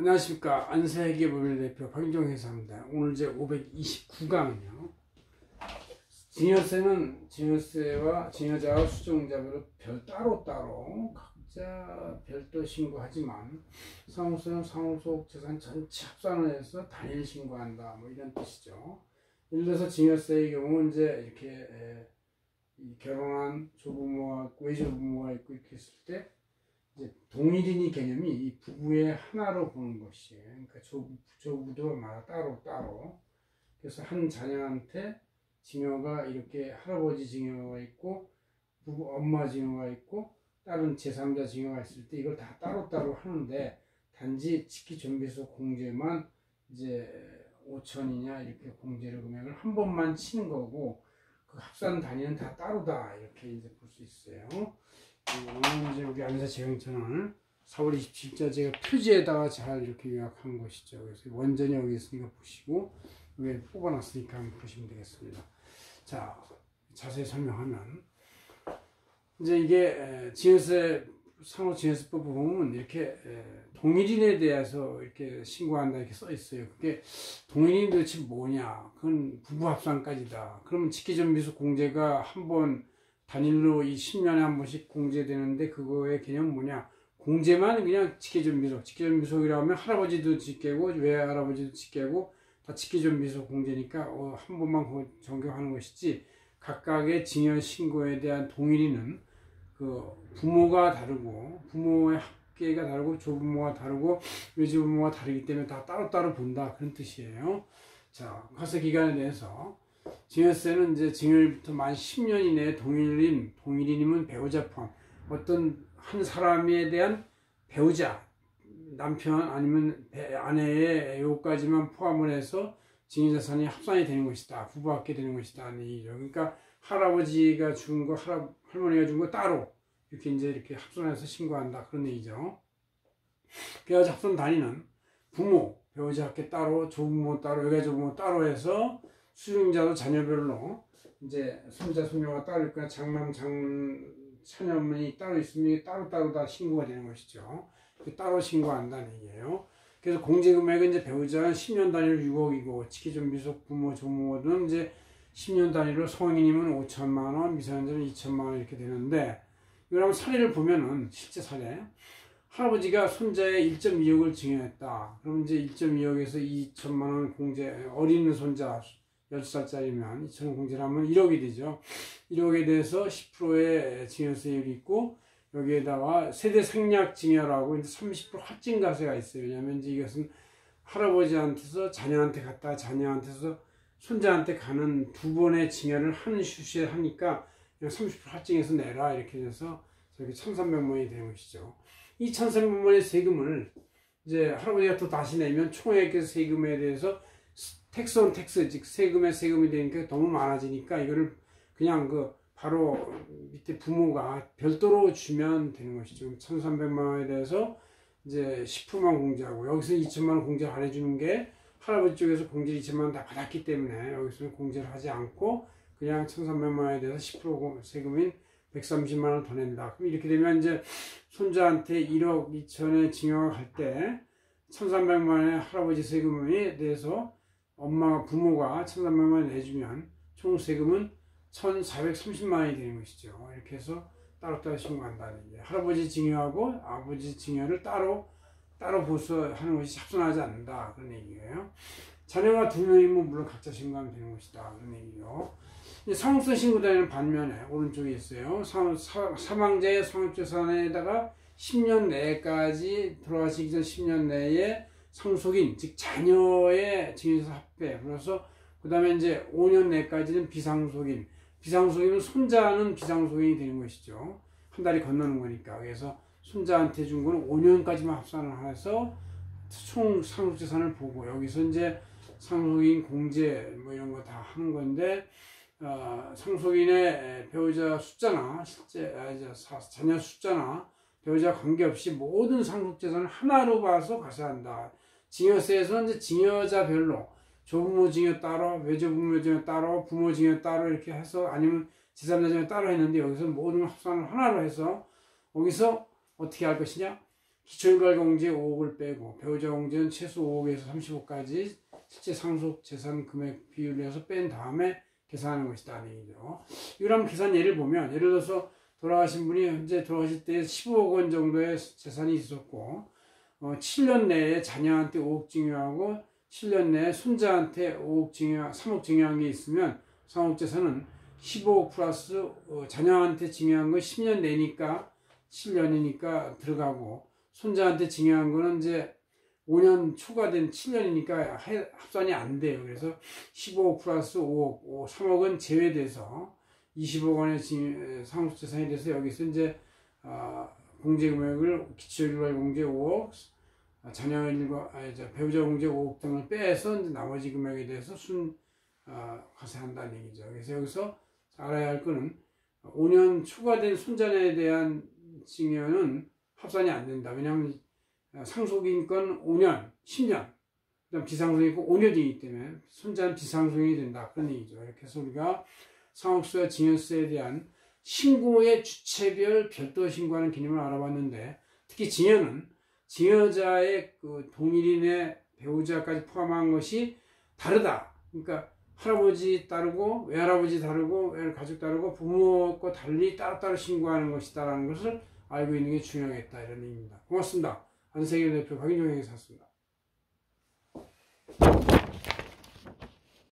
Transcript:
안녕하십니까. 안세기법률 대표 박윤정 회사입니다. 오늘 제 529강은요. 증여세는 증여세와 증여자와 수증자별로 따로따로 각자 별도 신고하지만 상속세는 상속 재산 전체 합산을 해서 단일 신고한다. 뭐 이런 뜻이죠. 예를 들어서 증여세의 경우 이제 이렇게 결혼한 조부모와 외조부모가 있고 이렇게 했을 때 이제 동일인이 개념이 이 부부의 하나로 보는 것이에요. 그러니까 조부들마다 따로 그래서 한 자녀한테 증여가 이렇게 할아버지 증여가 있고 부부 엄마 증여가 있고 다른 제3자 증여가 있을 때 이걸 다 따로따로 하는데 단지 직기존비소 공제만 이제 5천이냐 이렇게 공제료 금액을 한 번만 치는 거고 그 합산 단위는 다 따로다 이렇게 이제 볼 수 있어요. 오늘 이제 우리 안사 재경천을 4월 27일 제가 표지에다가 잘 이렇게 요약한 것이죠. 그래서 원전이 여기 있으니까 보시고 여기 뽑아놨으니까 한번 보시면 되겠습니다. 자, 자세히 설명하면 이제 이게 증여세 상호증여세법 보면 이렇게 동일인에 대해서 이렇게 신고한다 이렇게 써 있어요. 그게 동일인이 도대체 뭐냐? 그건 부부 합산까지다. 그러면 직계존비소 공제가 한 번 단일로 이 10년에 한 번씩 공제되는데 그거의 개념은 뭐냐? 공제만 그냥 직계존비속이라고 하면 할아버지도 직계고 외할아버지도 직계고 다 직계존비속 공제니까 한 번만 적용하는 것이지 각각의 증여 신고에 대한 동일인은 그 부모가 다르고 부모의 합계가 다르고 조부모가 다르고 외조부모가 다르기 때문에 다 따로따로 본다 그런 뜻이에요. 자, 과세 기간에 대해서 증여세는 이제 증여일부터 만 10년 이내에 동일인이면 배우자 포함 어떤 한 사람에 대한 배우자 남편 아니면 아내의 요까지만 포함을 해서 증여자산이 합산이 되는 것이다. 부부합계 되는 것이다. 하는 얘기죠. 그러니까 할아버지가 준 거, 할머니가 준 거 따로 이렇게 합산해서 신고한다. 그런 얘기죠. 그래서 합산 단위는 부모, 배우자 합계 따로, 조부모 따로, 외가조부모 따로 해서 수증자도 자녀별로 이제 손자, 손녀가 따로 있거나 장남, 자녀분이 따로 있으면 따로따로 다 신고가 되는 것이죠. 따로 신고한다는 얘기예요. 그래서 공제금액은 이제 배우자는 10년 단위로 6억이고, 직계존비속 부모, 조부모는 이제 10년 단위로 성인이면 5천만원, 미성년자는 2천만원 이렇게 되는데, 이걸 한번 사례를 보면은, 실제 사례. 할아버지가 손자의 1.2억을 증여했다. 그럼 이제 1.2억에서 2천만원 공제, 어린 손자, 10살짜리면 2천원 공제를 하면 1억이 되죠. 1억에 대해서 10%의 증여세율이 있고, 여기에다가 세대 생략 증여라고 이제 30% 할증가세가 있어요. 왜냐하면 이제 이것은 할아버지한테서 자녀한테 갔다 자녀한테서 손자한테 가는 두 번의 증여를 하는 시에 하니까 30% 할증해서 내라 이렇게 돼서 저렇게 1,300만 원이 되는 것이죠. 이 1,300만 원의 세금을 이제 할아버지가 또 다시 내면 총액의 세금에 대해서 텍스 온 텍스, 즉 세금이 되니까 너무 많아지니까 이거를 그냥 바로 밑에 부모가 별도로 주면 되는 것이죠. 1,300만 원에 대해서 이제 10%만 공제하고 여기서 2천만 원 공제를 안 해주는 게 할아버지 쪽에서 공제를 2천만 원 다 받았기 때문에 여기서는 공제를 하지 않고 그냥 1,300만 원에 대해서 10% 세금인 130만 원 더 낸다. 그럼 이렇게 되면 이제 손자한테 1억 2천에 증여가 갈 때 1,300만 원의 할아버지 세금에 대해서 부모가 1,300만 원 내주면 총 세금은 1,430만 원이 되는 것이죠. 이렇게 해서 따로따로 신고한다는 얘기예요. 할아버지 증여하고 아버지 증여를 따로 보수하는 것이 합산하지 않는다. 그런 얘기예요. 자녀가 2명이면 물론 각자 신고하면 되는 것이다. 그런 얘기예요. 상속세 신고자는 반면에 오른쪽에 있어요. 사망자의 상속재산에다가 10년 내까지 돌아가시기 전 10년 내에 상속인, 즉 자녀의 증여세 합계, 그래서 그 다음에 이제 5년 내까지는 비상속인은 손자는 비상속인이 되는 것이죠. 한 달이 건너는 거니까. 그래서 손자한테 준 거는 5년까지만 합산을 해서 총 상속재산을 보고 여기서 이제 상속인 공제 뭐 이런 거 다 하는 건데 상속인의 배우자 숫자나 실제 자녀 숫자나 배우자 관계없이 모든 상속재산을 하나로 봐서 과세한다. 증여세에서는 이제 증여자별로 조부모 증여 따로, 외조부모 증여 따로, 부모 증여 따로 이렇게 해서 아니면 제3자 증여 따로 했는데 여기서 모든 합산을 하나로 해서 여기서 어떻게 할 것이냐? 기초일괄공제 5억을 빼고 배우자 공제는 최소 5억에서 30억까지 실제 상속 재산 금액 비율을 해서 뺀 다음에 계산하는 것이다. 이걸 한번 계산 예를 보면, 예를 들어서 돌아가신 분이 현재 돌아가실 때 15억 원 정도의 재산이 있었고 7년 내에 자녀한테 5억 증여하고 7년 내에 손자한테 3억 증여한 게 있으면 상속재산은 15억 플러스 자녀한테 증여한 건 10년 내니까 7년이니까 들어가고, 손자한테 증여한 거는 이제 5년 초과된 7년이니까 합산이 안 돼요. 그래서 15억 플러스 5억, 3억은 제외돼서 20억 원의 상속재산이 돼서 여기서 이제 공제금액을 기초일괄 공제 5억, 배우자 공제 5억 등을 빼서 이제 나머지 금액에 대해서 과세한다는 얘기죠. 그래서 여기서 알아야 할 거는 5년 초과된 손자녀에 대한 증여는 합산이 안 된다. 왜냐하면 상속인 건 5년, 10년, 그다음 비상속인 건 5년이기 때문에 손자는 비상속인이 된다. 그런 얘기죠. 이렇게 해서 우리가 상속세와 증여세에 대한 신고의 주체별 별도 신고하는 개념을 알아봤는데, 특히 증여는 증여자의 그 동일인의 배우자까지 포함한 것이 다르다. 그러니까 할아버지 따르고 외할아버지 다르고 외가족 다르고 부모 거 달리 따로따로 신고하는 것이다라는 것을 알고 있는 게 중요하겠다, 이런 얘기입니다. 고맙습니다. 안세계 대표 박인종 회계사였습니다.